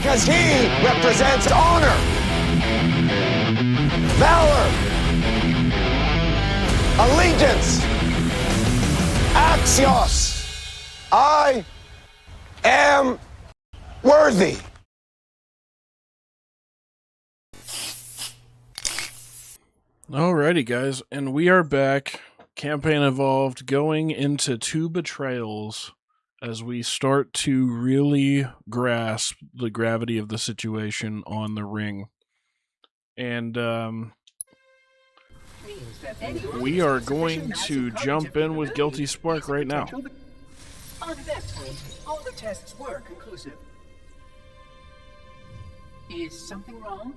Because he represents honor, valor, allegiance, axios. I am worthy. Alrighty, guys, and we are back. Campaign Evolved, going into 2 Betrayals as we start to really grasp the gravity of the situation on the ring. And we are going to jump in with Guilty Spark right now. On that point, all the tests were conclusive. Is something wrong?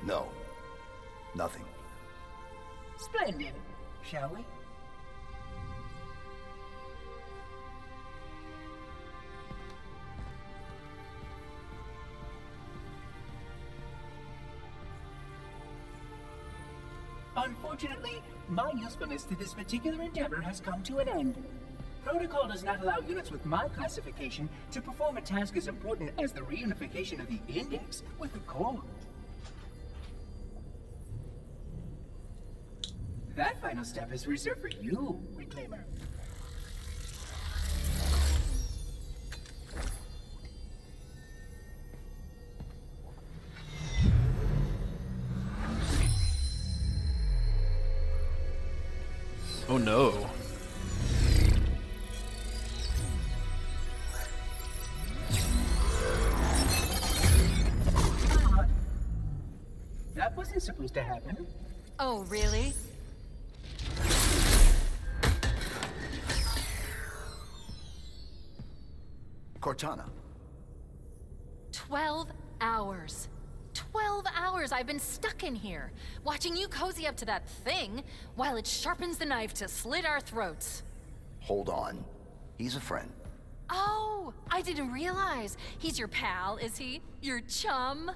No. Nothing. Splendid. Shall we? Unfortunately, my usefulness to this particular endeavor has come to an end. Protocol does not allow units with my classification to perform a task as important as the reunification of the index with the core. That final step is reserved for you, Reclaimer. Oh no. That wasn't supposed to happen. Oh, really? Cortana. 12 hours. 12 hours I've been stuck in here, watching you cozy up to that thing while it sharpens the knife to slit our throats. Hold on. He's a friend. Oh, I didn't realize. He's your pal, is he? Your chum?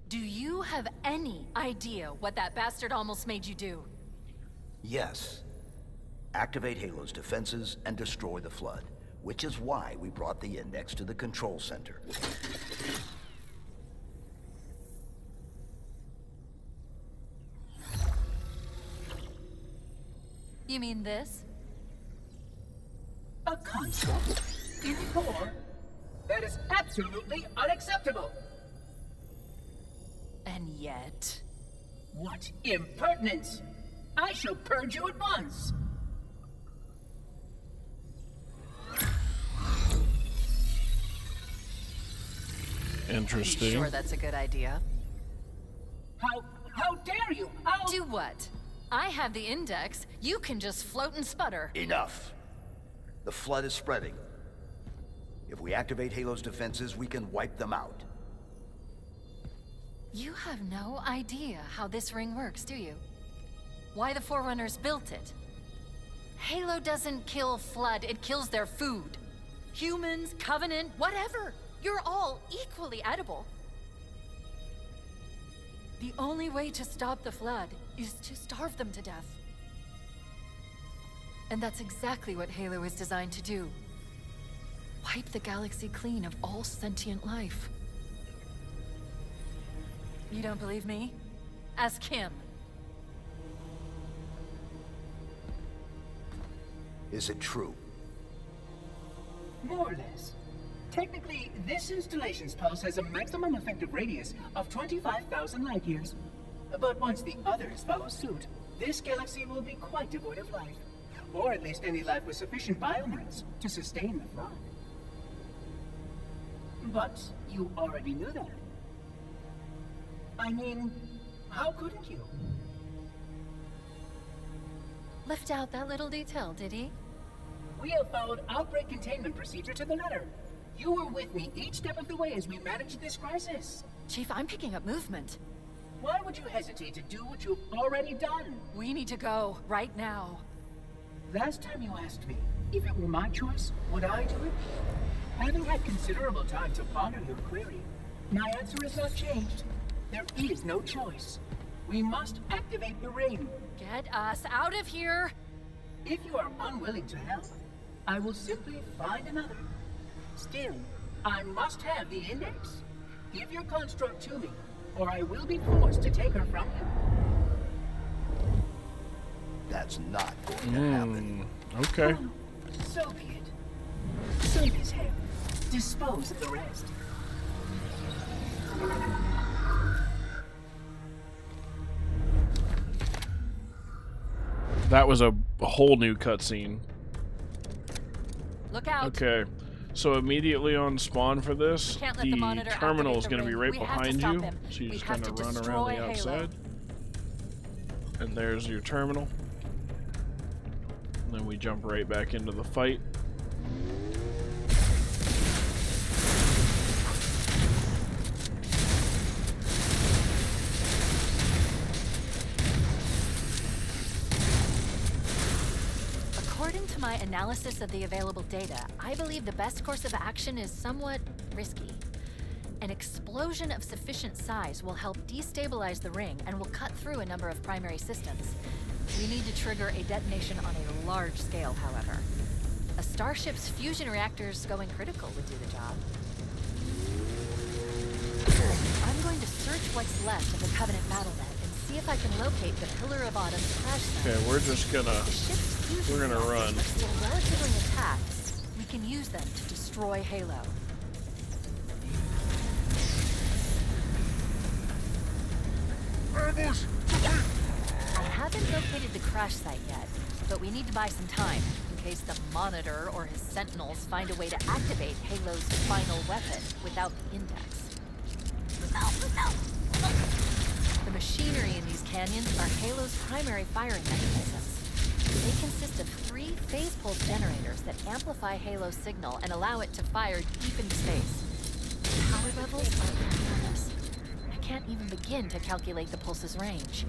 Do you have any idea what that bastard almost made you do? Yes. Activate Halo's defenses and destroy the Flood, which is why we brought the Index to the control center. You mean this? A construct in core? That is absolutely unacceptable! And yet... What impertinence! I shall purge you at once! Interesting. You sure that's a good idea? How dare you! I'll... Do what? I have the Index. You can just float and sputter. Enough. The Flood is spreading. If we activate Halo's defenses, we can wipe them out. You have no idea how this ring works, do you? Why the Forerunners built it. Halo doesn't kill Flood, it kills their food. Humans, Covenant, whatever. You're all equally edible. The only way to stop the Flood is to starve them to death. And that's exactly what Halo is designed to do. Wipe the galaxy clean of all sentient life. You don't believe me? Ask him. Is it true? More or less. Technically, this installation's pulse has a maximum effective radius of 25,000 light years. But once the others follow suit, this galaxy will be quite devoid of life. Or at least any life with sufficient biomass to sustain the Flood. But you already knew that. I mean, how couldn't you? Left out that little detail, did he? We have followed outbreak containment procedure to the letter. You were with me each step of the way as we managed this crisis. Chief, I'm picking up movement. Why would you hesitate to do what you've already done? We need to go, right now. Last time you asked me, if it were my choice, would I do it? Having had considerable time to ponder your query, my answer has not changed. There is no choice. We must activate the ring. Get us out of here! If you are unwilling to help, I will simply find another. Still, I must have the index. Give your construct to me, or I will be forced to take her from you. That's not going to happen. Okay. Oh, so be it. Save his head. Dispose of the rest. That was a whole new cutscene. Look out. Okay. So immediately on spawn for this, Can't let the the monitor terminal is activate going to the be ring. right We have to behind stop you. him. So you We just have kind of to run destroy around the Halo. outside. And there's your terminal. And then we jump right back into the fight. According to my analysis of the available data, I believe the best course of action is somewhat risky. An explosion of sufficient size will help destabilize the ring and will cut through a number of primary systems. We need to trigger a detonation on a large scale, however. A starship's fusion reactors going critical would do the job. I'm going to search what's left of the Covenant battlenet and see if I can locate the Pillar of Autumn's crash site. Okay, we're just gonna The ship's fusion we're gonna reactors run. are still relatively intact. We can use them to destroy Halo. I haven't located the crash site yet, but we need to buy some time in case the Monitor or his Sentinels find a way to activate Halo's final weapon without the index. The machinery in these canyons are Halo's primary firing mechanisms. They consist of 3 phase pulse generators that amplify Halo's signal and allow it to fire deep into space. The power levels are enormous. I can't even begin to calculate the pulse's range.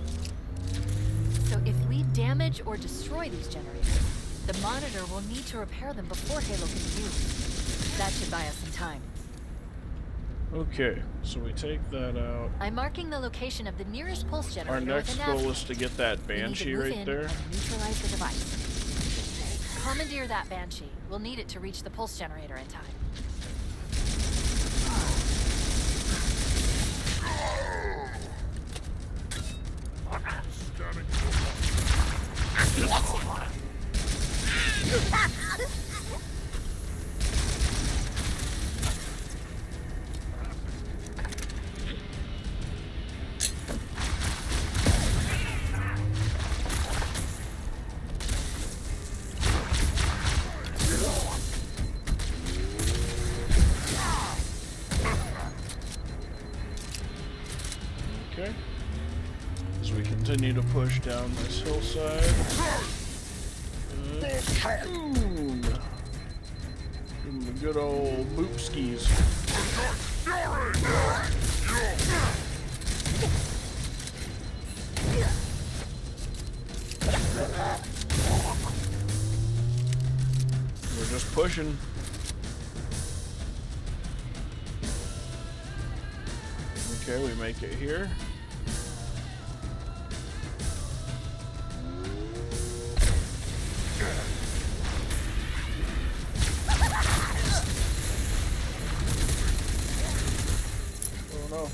So if we damage or destroy these generators, the Monitor will need to repair them before Halo can be used. That should buy us some time. Okay, so we take that out. I'm marking the location of the nearest pulse generator. Our next with a goal nav is to point. get that We need to Banshee move right in there. and neutralize the device. Commandeer that Banshee. We'll need it to reach the pulse generator in time. Okay. As we continue to push down this hillside. Boom! Give him the good old boop skis. We're just pushing. Okay, we make it here. Oh no.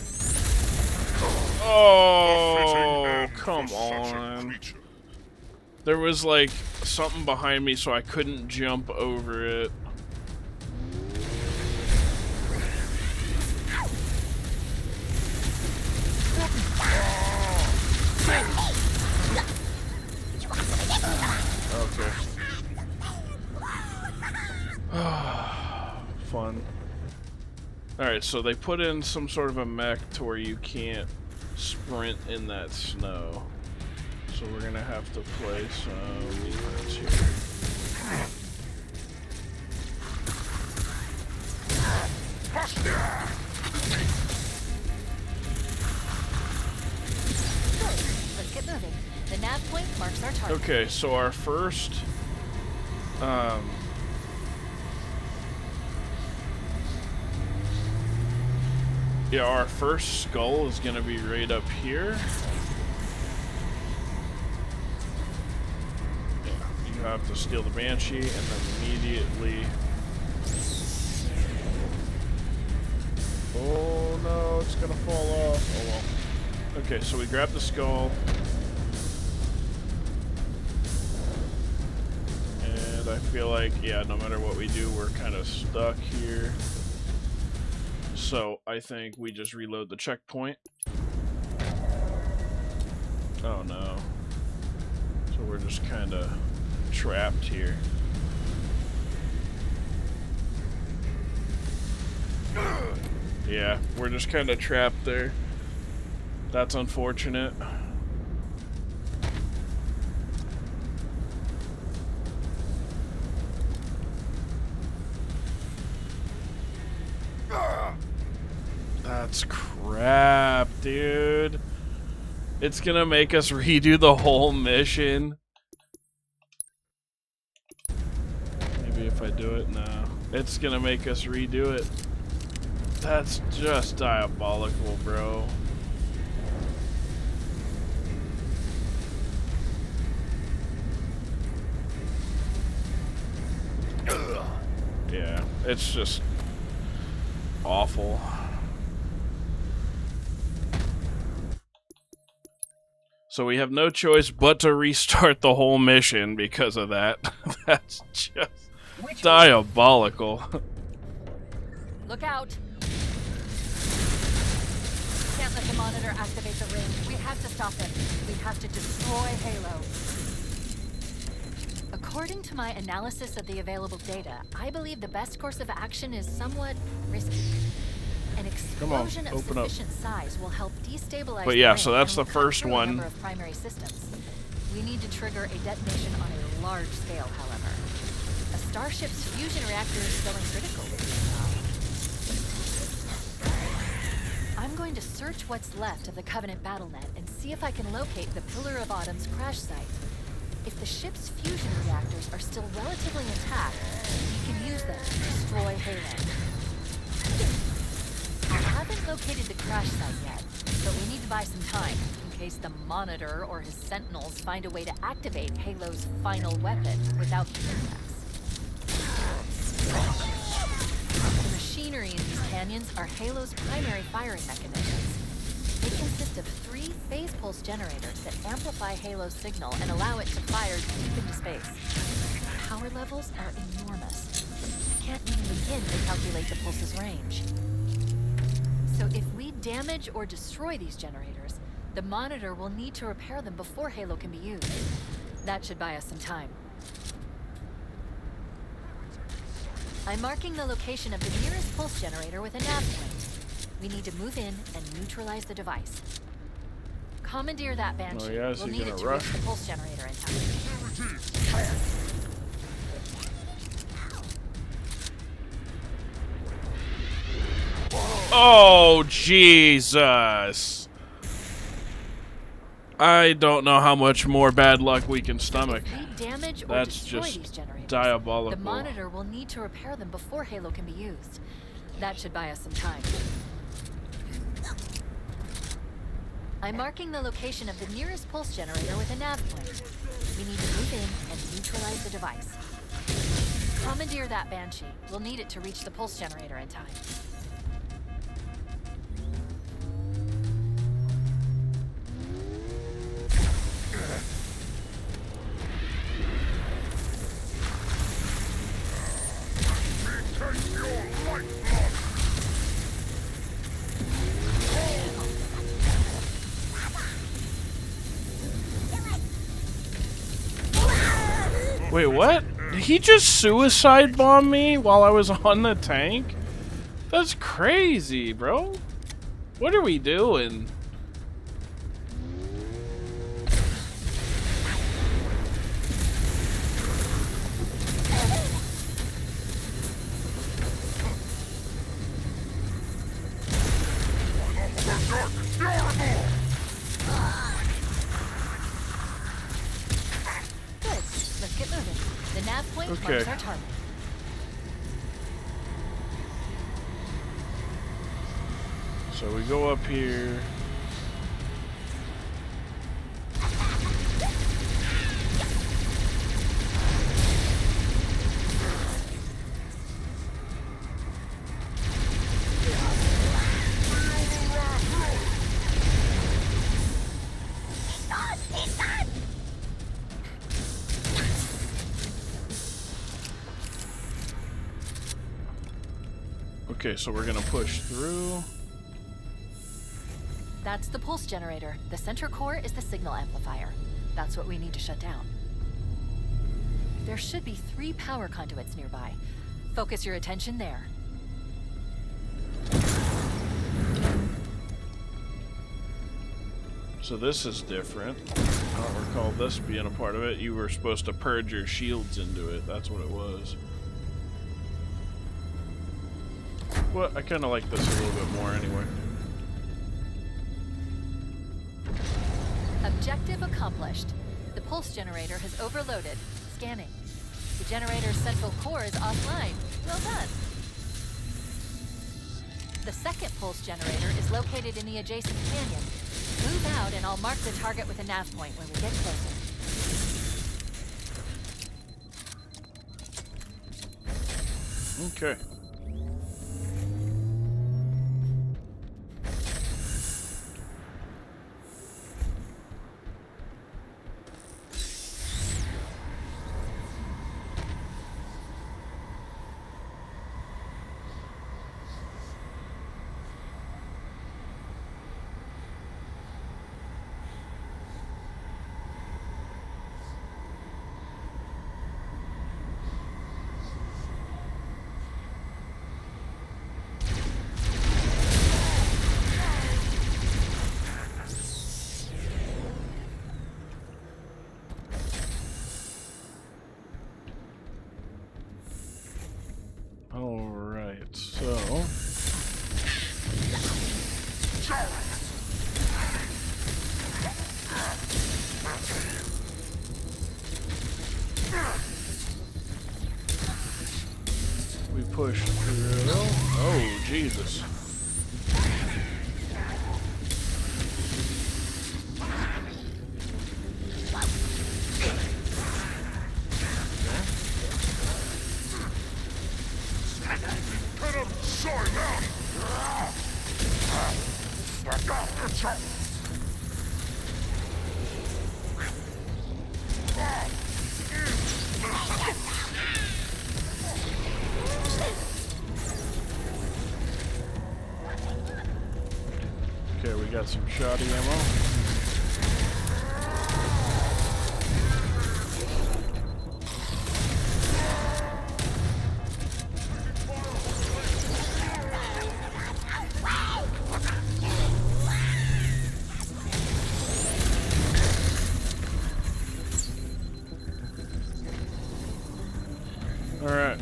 Oh, come on. There was like something behind me, so I couldn't jump over it. Okay. Fun. Alright, so they put in some sort of a mech to where you can't sprint in that snow. So we're gonna have to play some defense here. Let's get moving. The nav point marks our target. Okay, so our first yeah, our first skull is gonna be right up here. Yeah, you I have to steal the Banshee and then immediately... Oh no, it's gonna fall off. Oh well. Okay, so we grab the skull. And I feel like, yeah, no matter what we do, we're kind of stuck here. So I think we just reload the checkpoint. Oh no. So we're just kind of trapped here. Yeah, we're just kind of trapped there. That's unfortunate. That's crap, dude. It's gonna make us redo the whole mission. Maybe if I do it now. It's gonna make us redo it. That's just diabolical, bro. Yeah, it's just awful. So we have no choice but to restart the whole mission because of that. That's just diabolical. Look out! Can't let the monitor activate the ring. We have to stop it. We have to destroy Halo. According to my analysis of the available data, I believe the best course of action is somewhat risky. An explosion of sufficient size will help destabilize But yeah, the so ring that's and the will cut first through a one. number of primary systems. We need to trigger a detonation on a large scale, however. A starship's fusion reactor is going critical. I'm going to search what's left of the Covenant BattleNet and see if I can locate the Pillar of Autumn's crash site. If the ship's fusion reactors are still relatively intact, we can use them to destroy Halo. I haven't located the crash site yet, but we need to buy some time in case the Monitor or his Sentinels find a way to activate Halo's final weapon without the impacts. The machinery in these canyons are Halo's primary firing mechanisms. They consist of 3 phase pulse generators that amplify Halo's signal and allow it to fire deep into space. Power levels are enormous. I can't even begin to calculate the pulse's range. So if we damage or destroy these generators, the Monitor will need to repair them before Halo can be used. That should buy us some time. I'm marking the location of the nearest pulse generator with a nav point. We need to move in and neutralize the device. Commandeer that Banshee. Oh, yeah, is we'll he need gonna it to rush? reach the pulse generator in time. Oh, Jesus. I don't know how much more bad luck we can stomach. If we damage or That's destroy just these generators, diabolical. the Monitor will need to repair them before Halo can be used. That should buy us some time. I'm marking the location of the nearest pulse generator with a nav point. We need to move in and neutralize the device. Commandeer that Banshee. We'll need it to reach the pulse generator in time. Wait, what? Did he just suicide bomb me while I was on the tank? That's crazy, bro. What are we doing? Let's get moving. The nav point marks our target. So we go up here. Okay, so we're gonna push through. That's the pulse generator. The center core is the signal amplifier. That's what we need to shut down. There should be 3 power conduits nearby. Focus your attention there. So this is different. I don't recall this being a part of it. You were supposed to purge your shields into it. That's what it was. Well, I kind of like this a little bit more anyway. Objective accomplished. The pulse generator has overloaded. Scanning. The generator's central core is offline. Well done. The second pulse generator is located in the adjacent canyon. Move out and I'll mark the target with a nav point when we get closer. Okay. Alright, so... we push through... Oh, Jesus. Okay, we got some shoddy ammo. Alright,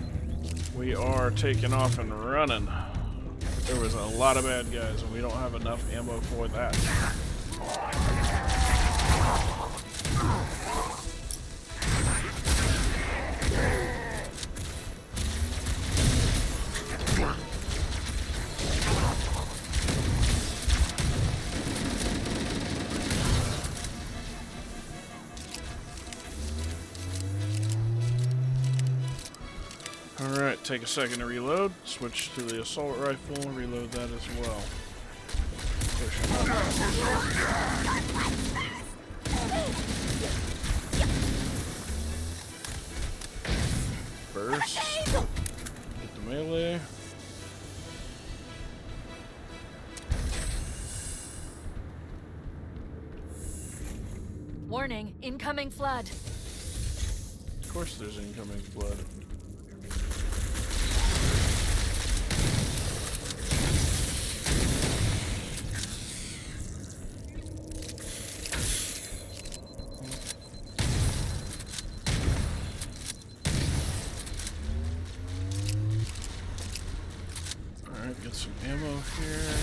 we are taking off and running. There was a lot of bad guys, and we don't have enough ammo for that. Alright, take a second to reload. Switch to the assault rifle, reload that as well. Push it up. Burst. Get the melee. Warning, incoming flood. Of course there's incoming blood. Alright, get some ammo here.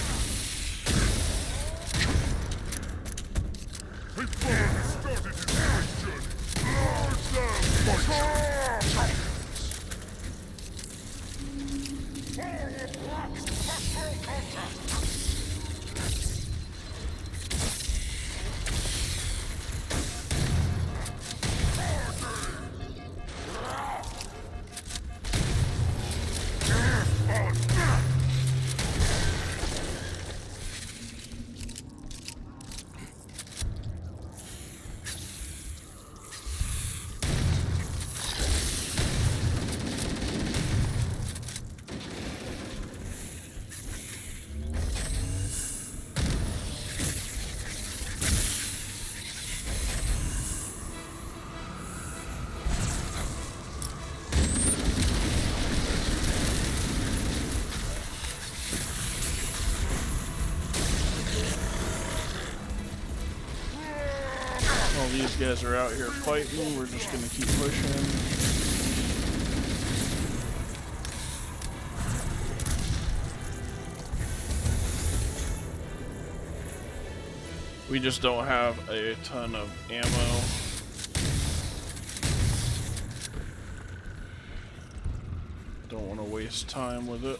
guys are out here fighting. We're just gonna keep pushing. We just don't have a ton of ammo. Don't want to waste time with it.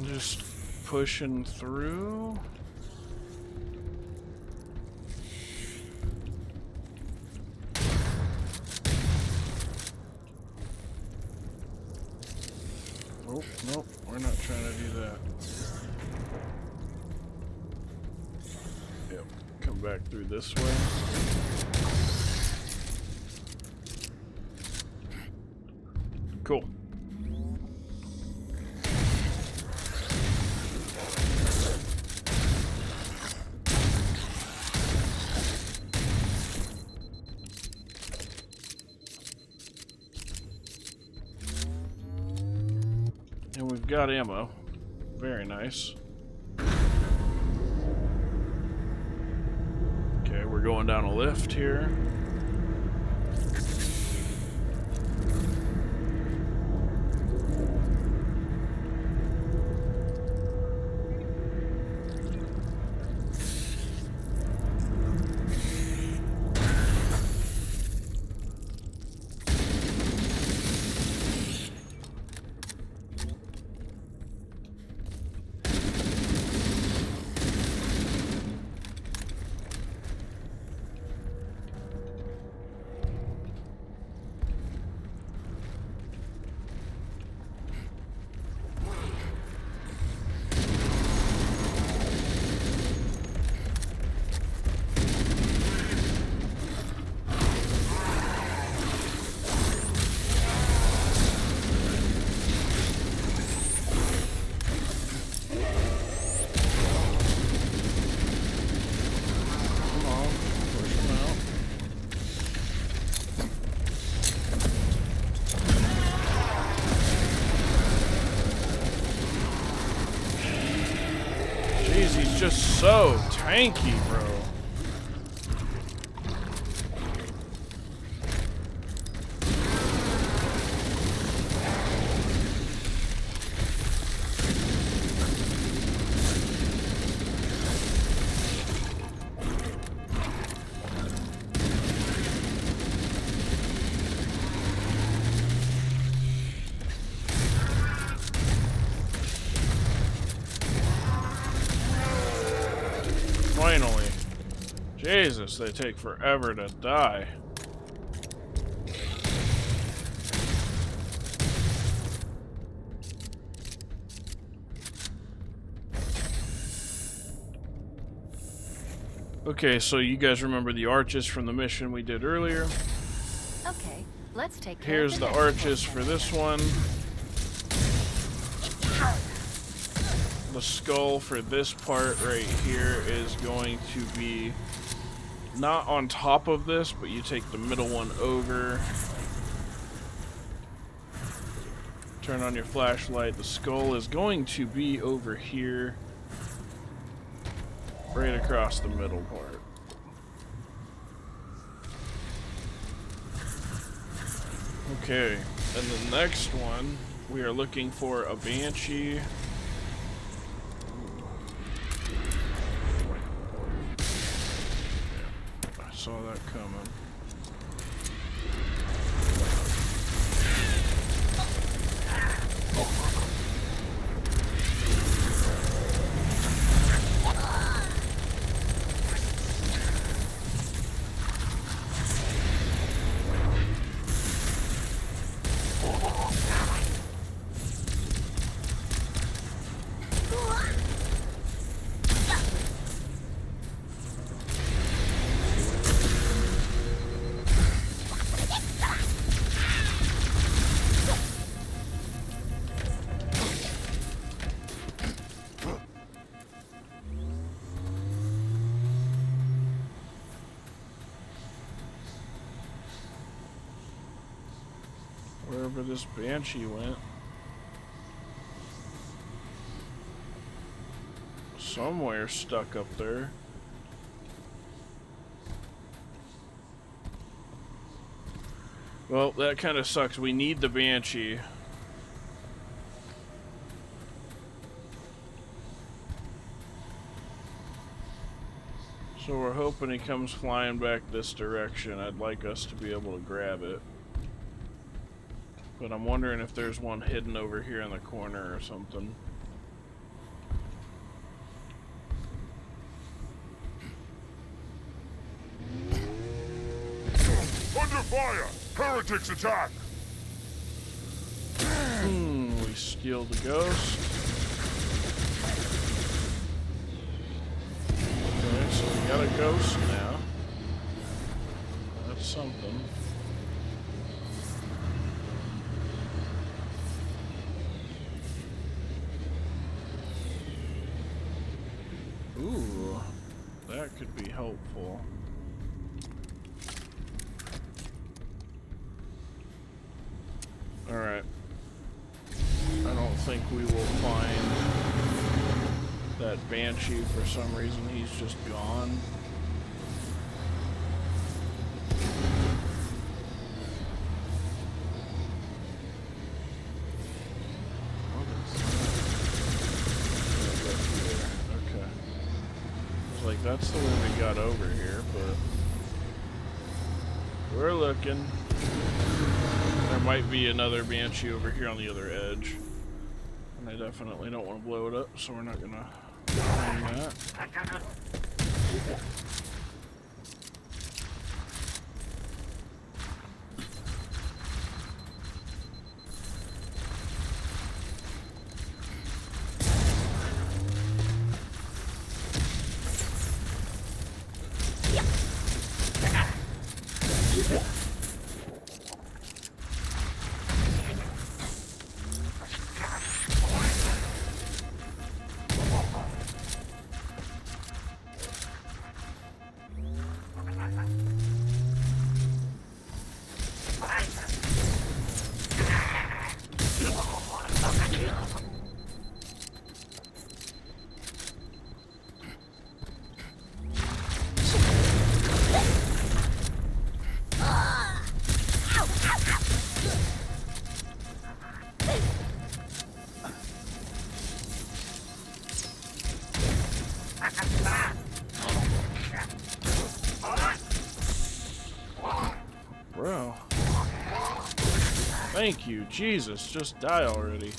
Just pushing through. Oh, nope, we're not trying to do that. Yep, come back through this way. Cool. And we've got ammo. Very nice. Okay, we're going down a lift here. He's just so tanky, bro. Finally. Jesus, they take forever to die. Okay, so you guys remember the arches from the mission we did earlier. Okay, let's take care Here's of the next arches one. for this one. The skull for this part right here is going to be not on top of this, but you take the middle one over. Turn on your flashlight. The skull is going to be over here, right across the middle part. Okay, and the next one, we are looking for a Banshee. I saw that coming. wherever this banshee went. Somewhere stuck up there. Well, that kind of sucks. We need the banshee. So we're hoping he comes flying back this direction. I'd like us to be able to grab it. But I'm wondering if there's one hidden over here in the corner or something. Under fire! Heretics attack! We steal the ghost. Okay, so we got a ghost now. That's something. Ooh, that could be helpful. Alright. I don't think we will find that banshee for some reason. He's just gone. What is that? Okay. I was like, that's the way we got over here, but we're looking. There might be another banshee over here on the other edge. And I definitely don't want to blow it up, so we're not gonna bring that. Bro. Thank you, Jesus, just die already.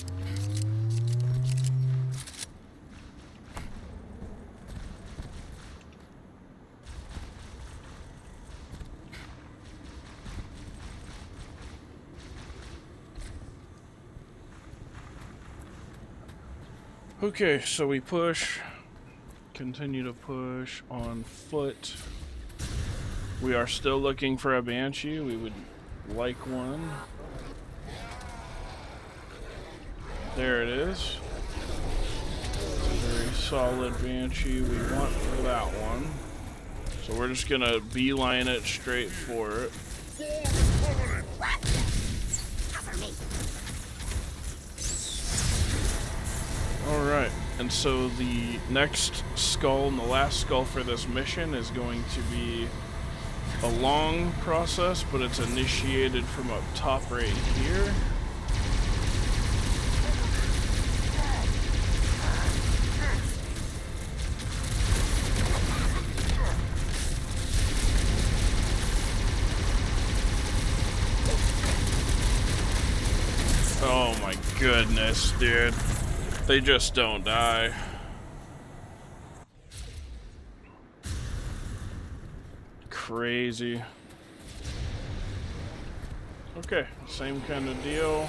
Okay, so we push, continue to push on foot. We are still looking for a banshee. We would like one. There it is. It's a very solid banshee. We want that one. So we're just gonna beeline it straight for it. Alright, and so the next skull and the last skull for this mission is going to be a long process, but it's initiated from up top right here. Oh my goodness, dude. They just don't die. Crazy. Okay, same kind of deal.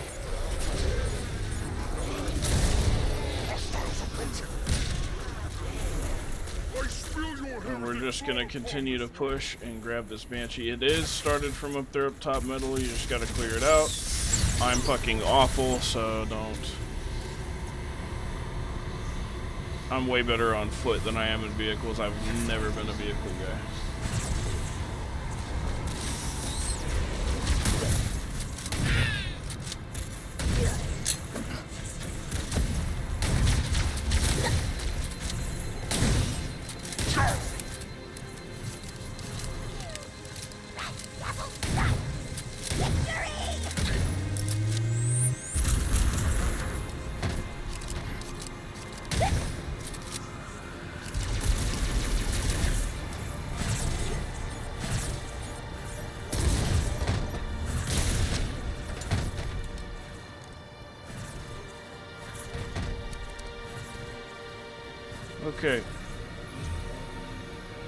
And we're just gonna continue to push and grab this banshee. It is started from up there up top middle, you just gotta clear it out. I'm fucking awful, so don't. I'm way better on foot than I am in vehicles. I've never been a vehicle guy. Okay.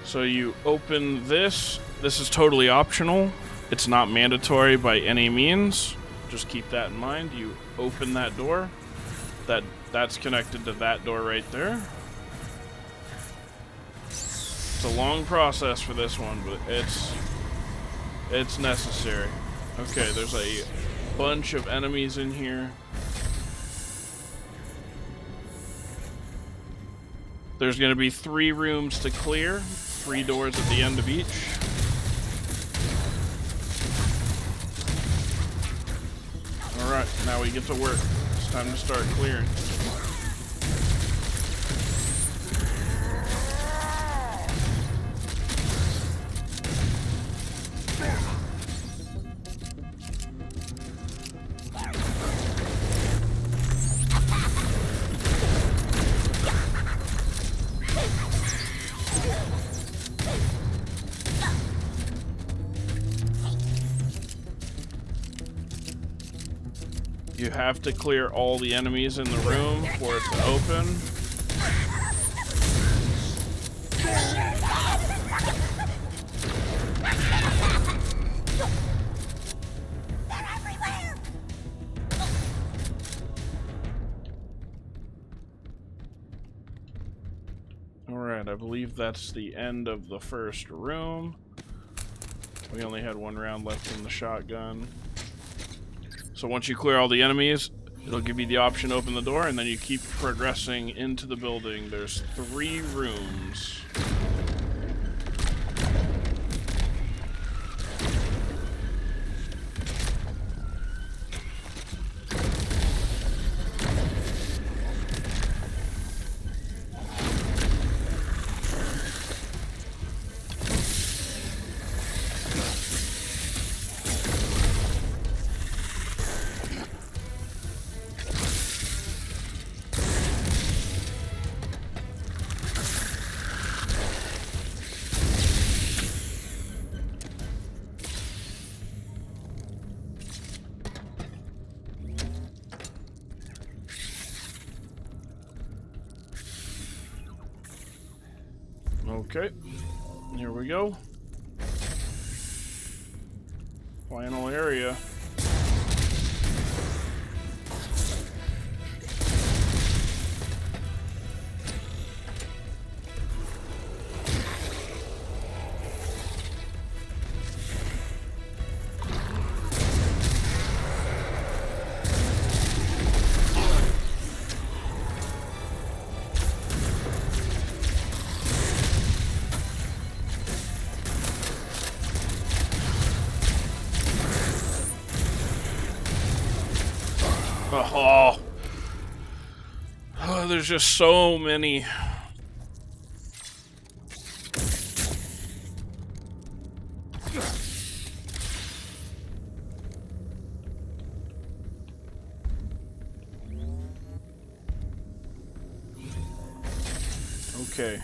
So you open this. This is totally optional. It's not mandatory by any means. Just keep that in mind. You open that door. That's connected to that door right there. It's a long process for this one, but it's necessary. Okay, there's a bunch of enemies in here. There's going to be 3 rooms to clear, 3 doors at the end of each. Alright, now we get to work. It's time to start clearing. You have to clear all the enemies in the room for it to open. Alright, I believe that's the end of the first room. We only had 1 round left in the shotgun. So once you clear all the enemies, it'll give you the option to open the door, and then you keep progressing into the building. There's 3 rooms. Okay, here we go. Final area. Oh, there's just so many. Okay.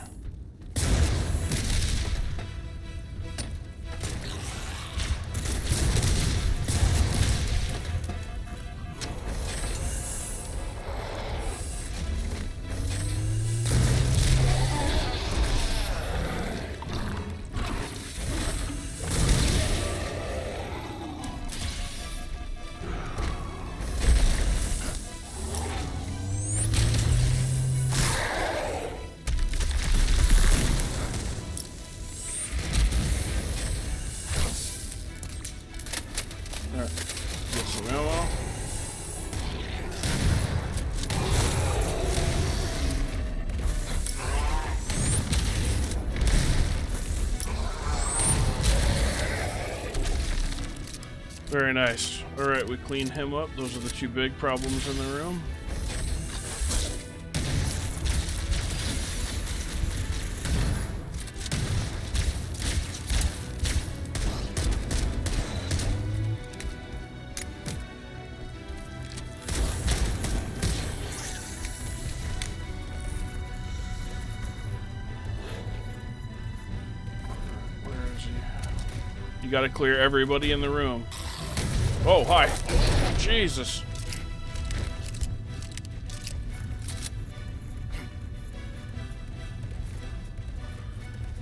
Alright, get some ammo. Very nice. Alright, we cleaned him up. Those are the 2 big problems in the room. You gotta clear everybody in the room. Oh, hi. Jesus.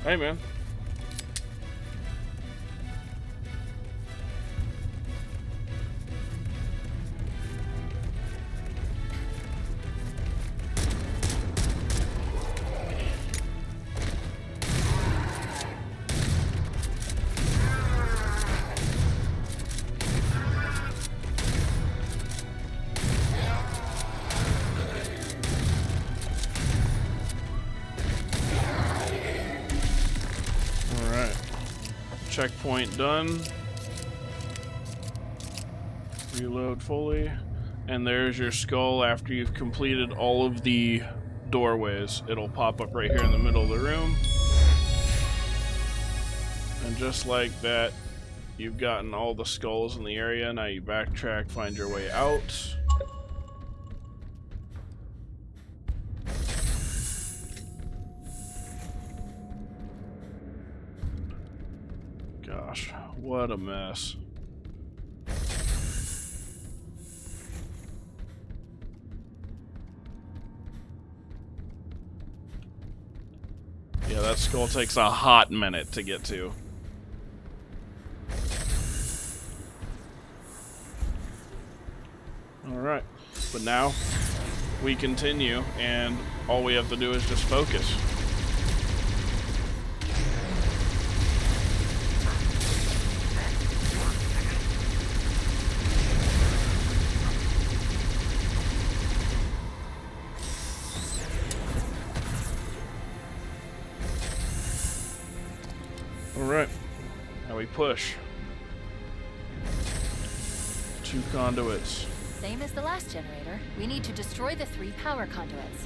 Hey, man. Checkpoint done. Reload fully. And there's your skull after you've completed all of the doorways. It'll pop up right here in the middle of the room. And just like that, you've gotten all the skulls in the area. Now you backtrack, find your way out. Gosh, what a mess. Yeah, that skull takes a hot minute to get to. Alright, but now we continue, and all we have to do is just focus. Alright, now we push. 2 conduits. Same as the last generator. We need to destroy the 3 power conduits.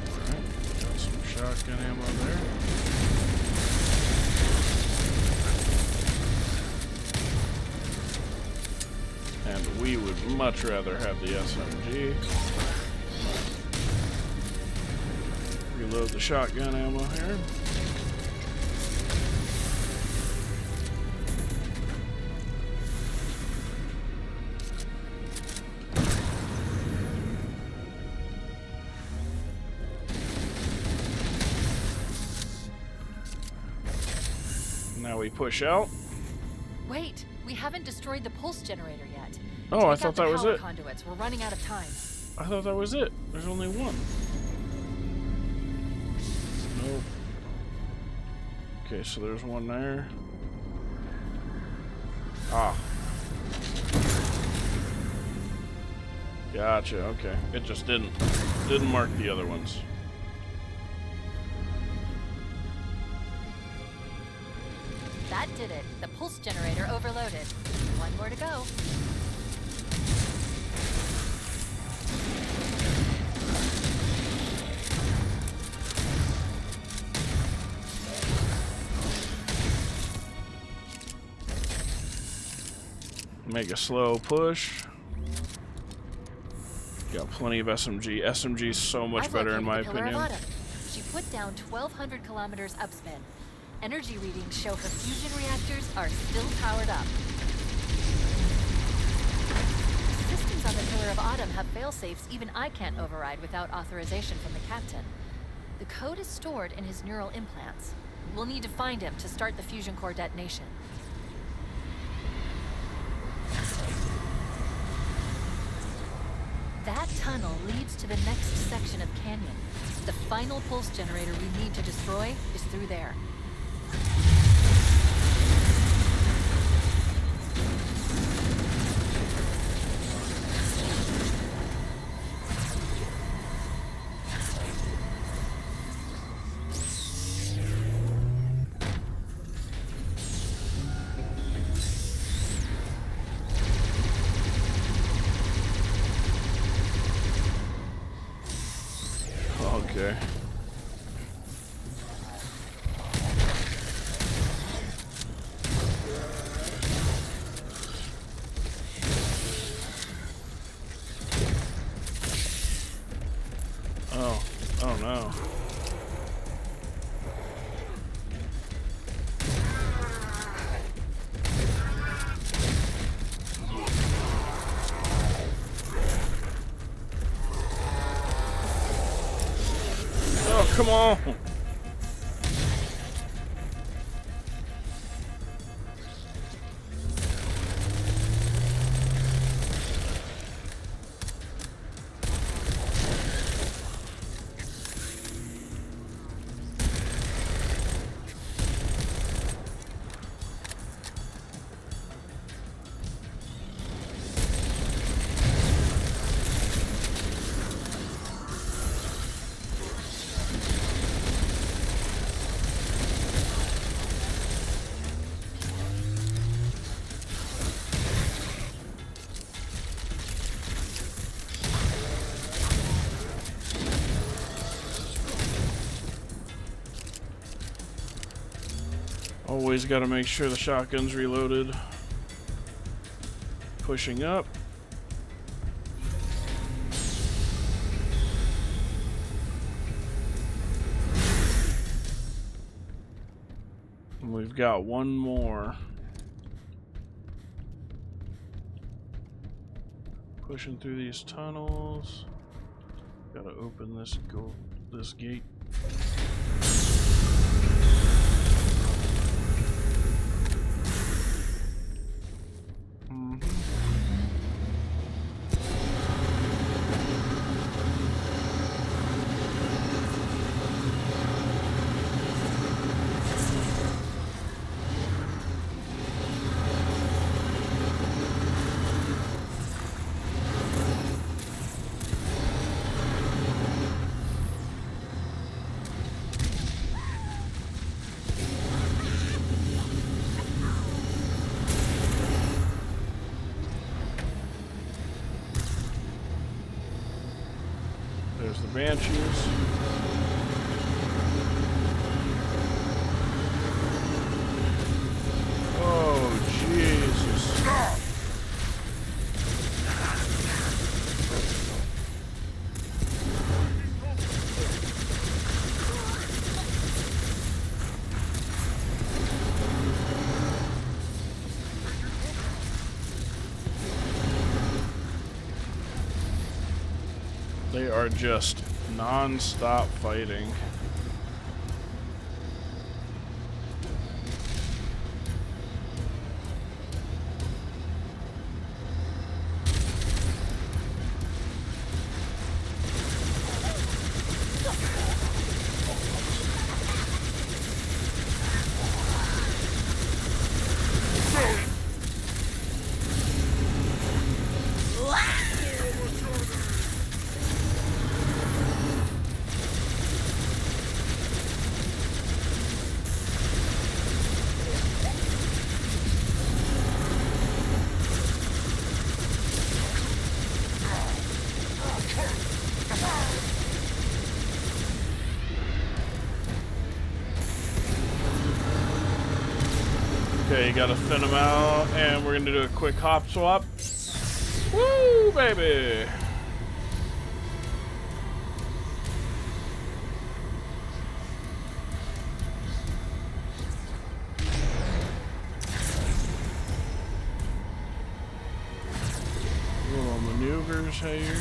Alright, got some shotgun ammo there. And we would much rather have the SMG. Reload the shotgun ammo here. Now we push out. Wait, we haven't destroyed the pulse generator yet. Oh, I Take thought out the that was power it. Conduits. We're running out of time. I thought that was it. There's only one. Nope. Okay, so there's one there. Ah. Gotcha, okay. It just didn't mark the other ones. That did it. The pulse generator overloaded. One more to go. Make a slow push. Got plenty of SMG. SMG is so much I've better in my located the Pillar of opinion. Autumn. She put down 1,200 kilometers upspin. Energy readings show her fusion reactors are still powered up. Systems on the Pillar of Autumn have fail-safes even I can't override without authorization from the captain. The code is stored in his neural implants. We'll need to find him to start the fusion core detonation. That tunnel leads to the next section of canyon. The final pulse generator we need to destroy is through there. Okay. Come on. Always got to make sure the shotgun's reloaded. Pushing up. And we've got one more. Pushing through these tunnels. Gotta open this gate. There's the Banshees. Oh, Jesus. They are just non-stop fighting. Okay, you gotta thin them out, and we're gonna do a quick hop swap. Woo, baby! Little maneuvers here.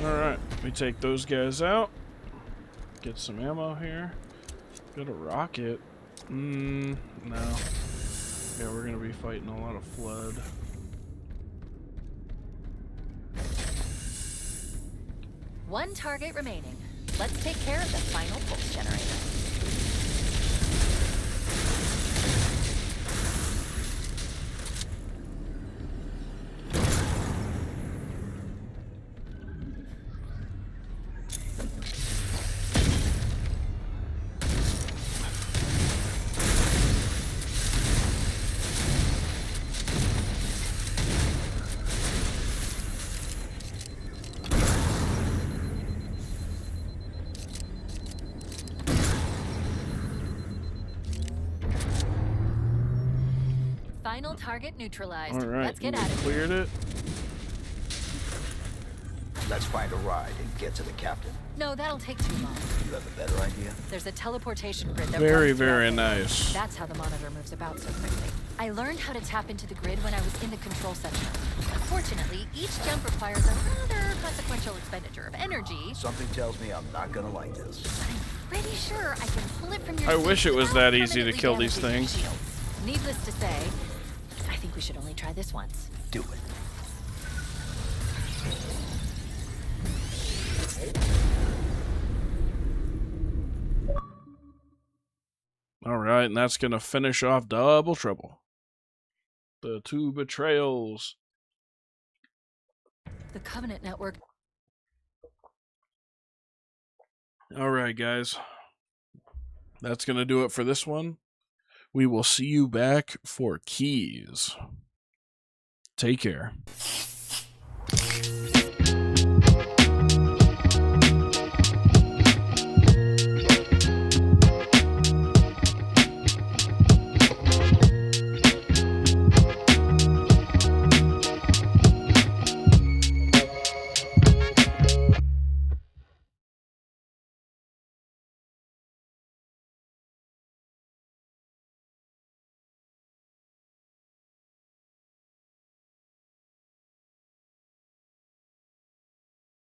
Alright, we take those guys out. Get some ammo here. Got a rocket. No. Yeah, we're gonna be fighting a lot of flood. One target remaining. Let's take care of the final pulse generator. Final target neutralized. All right, Let's get we at it. cleared it. Let's find a ride and get to the captain. No, that'll take too long. You have a better idea? There's a teleportation grid that Very, runs throughout very the- nice. That's how the monitor moves about so quickly. I learned how to tap into the grid when I was in the control center. Unfortunately, each jump requires a rather consequential expenditure of energy. Something tells me I'm not gonna like this. I'm pretty sure I can pull it from your I suit wish it was without that easy to permanently kill these damaging your things. shields. Needless to say, I think we should only try this once. Do it. All right, and that's going to finish off Double Trouble. The 2 Betrayals. The Covenant Network. All right, guys. That's going to do it for this one. We will see you back for keys. Take care.